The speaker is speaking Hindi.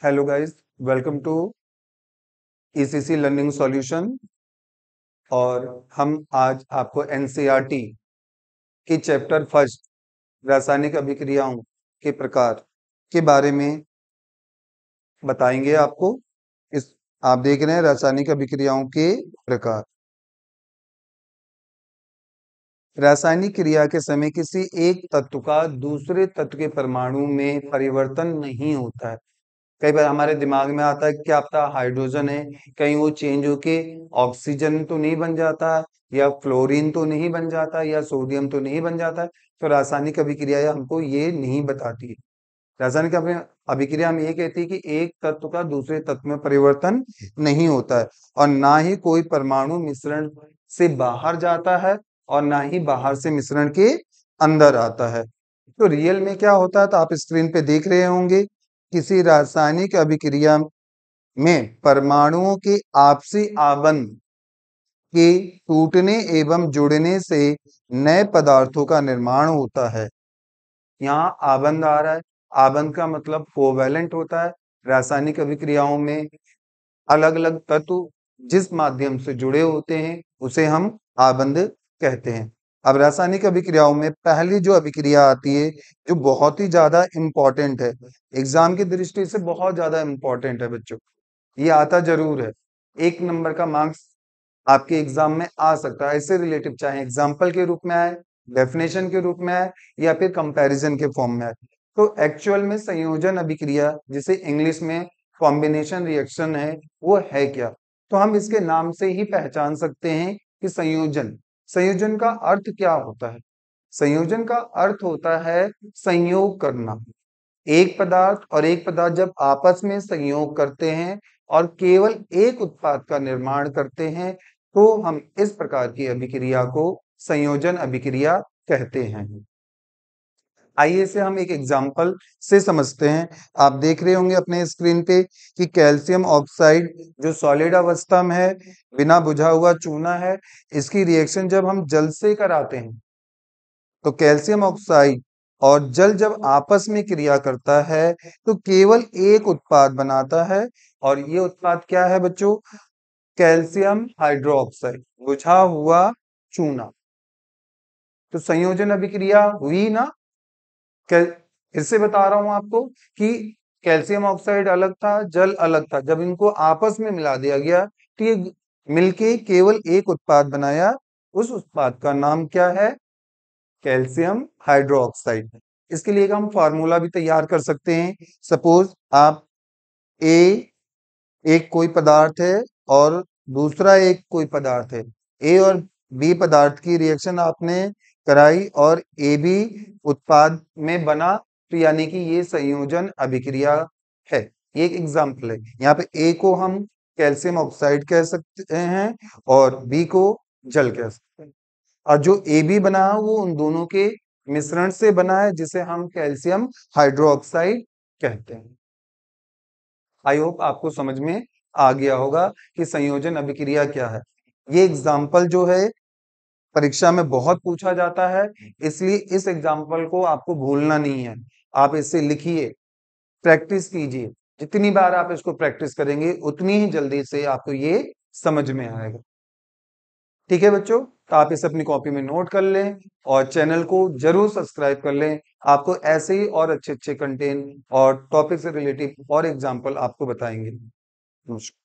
Hello guys, welcome to ECC learning solution. और हम आज आपको एनसीईआरटी की चैप्टर फर्स्ट रासायनिक अभिक्रियाओं के प्रकार के बारे में बताएंगे आपको। इस आप देख रहे हैं रासायनिक अभिक्रियाओं के प्रकार। रासायनिक क्रिया के समय किसी एक तत्व का दूसरे तत्व के परमाणु में परिवर्तन नहीं होता है। कई बार हमारे दिमाग में आता है कि क्या पता हाइड्रोजन है, कहीं वो चेंज होके ऑक्सीजन तो नहीं बन जाता, या फ्लोरीन तो नहीं बन जाता, या सोडियम तो नहीं बन जाता। तो रासायनिक अभिक्रिया हमको ये नहीं बताती है। रासायनिक अभिक्रिया में ये कहती है कि एक तत्व का दूसरे तत्व में परिवर्तन नहीं होता है, और ना ही कोई परमाणु मिश्रण से बाहर जाता है और ना ही बाहर से मिश्रण के अंदर आता है। तो रियल में क्या होता है, तो आप स्क्रीन पे देख रहे होंगे। किसी रासायनिक अभिक्रिया में परमाणुओं के आपसी आबंध के टूटने एवं जुड़ने से नए पदार्थों का निर्माण होता है। यहाँ आबंध आ रहा है। आबंध का मतलब कोवैलेंट होता है। रासायनिक अभिक्रियाओं में अलग अलग तत्व जिस माध्यम से जुड़े होते हैं उसे हम आबंध कहते हैं। अब रासायनिक अभिक्रियाओं में पहली जो अभिक्रिया आती है, जो बहुत ही ज्यादा इंपॉर्टेंट है, एग्जाम की दृष्टि से बहुत ज्यादा इंपॉर्टेंट है बच्चों, ये आता जरूर है। 1 नंबर का मार्क्स आपके एग्जाम में आ सकता है इससे रिलेटिव, चाहे एग्जाम्पल के रूप में आए, डेफिनेशन के रूप में आए, या फिर कंपैरिजन के फॉर्म में आए। तो एक्चुअल में संयोजन अभिक्रिया, जिसे इंग्लिश में कॉम्बिनेशन रिएक्शन है, वो है क्या? तो हम इसके नाम से ही पहचान सकते हैं कि संयोजन संयोजन का अर्थ क्या होता है। संयोजन का अर्थ होता है संयोग करना। एक पदार्थ और एक पदार्थ जब आपस में संयोग करते हैं और केवल एक उत्पाद का निर्माण करते हैं, तो हम इस प्रकार की अभिक्रिया को संयोजन अभिक्रिया कहते हैं। आइए इसे हम एक एग्जाम्पल से समझते हैं। आप देख रहे होंगे अपने स्क्रीन पे कि कैल्शियम ऑक्साइड जो सॉलिड अवस्था में है, बिना बुझा हुआ चूना है, इसकी रिएक्शन जब हम जल से कराते हैं, तो कैल्शियम ऑक्साइड और जल जब आपस में क्रिया करता है तो केवल एक उत्पाद बनाता है, और ये उत्पाद क्या है बच्चों? कैल्शियम हाइड्रोक्साइड, बुझा हुआ चूना। तो संयोजन अभिक्रिया हुई ना। फिर से बता रहा हूं आपको कि कैल्शियम ऑक्साइड अलग था, जल अलग था, जब इनको आपस में मिला दिया गया तो ये मिलके केवल एक उत्पाद बनाया। उस उत्पाद का नाम क्या है? Calcium hydroxide. इसके लिए हम फार्मूला भी तैयार कर सकते हैं। सपोज आप ए एक कोई पदार्थ है और दूसरा एक कोई पदार्थ है, ए और बी पदार्थ की रिएक्शन आपने कराई और ए बी उत्पाद में बना, तो यानी कि ये संयोजन अभिक्रिया है। ये एक एग्जाम्पल है। यहाँ पे ए को हम कैल्शियम ऑक्साइड कह सकते हैं और बी को जल कह सकते हैं, और जो ए बी बना है वो उन दोनों के मिश्रण से बना है, जिसे हम कैल्शियम हाइड्रोक्साइड कहते हैं। आई होप आपको समझ में आ गया होगा कि संयोजन अभिक्रिया क्या है। ये एग्जाम्पल जो है परीक्षा में बहुत पूछा जाता है, इसलिए इस एग्जाम्पल को आपको भूलना नहीं है। आप इसे लिखिए, प्रैक्टिस कीजिए। जितनी बार आप इसको प्रैक्टिस करेंगे उतनी ही जल्दी से आपको ये समझ में आएगा। ठीक है बच्चों, तो आप इसे अपनी कॉपी में नोट कर लें और चैनल को जरूर सब्सक्राइब कर लें। आपको ऐसे ही और अच्छे अच्छे कंटेंट और टॉपिक से रिलेटिव और एग्जाम्पल आपको बताएंगे। नमस्कार।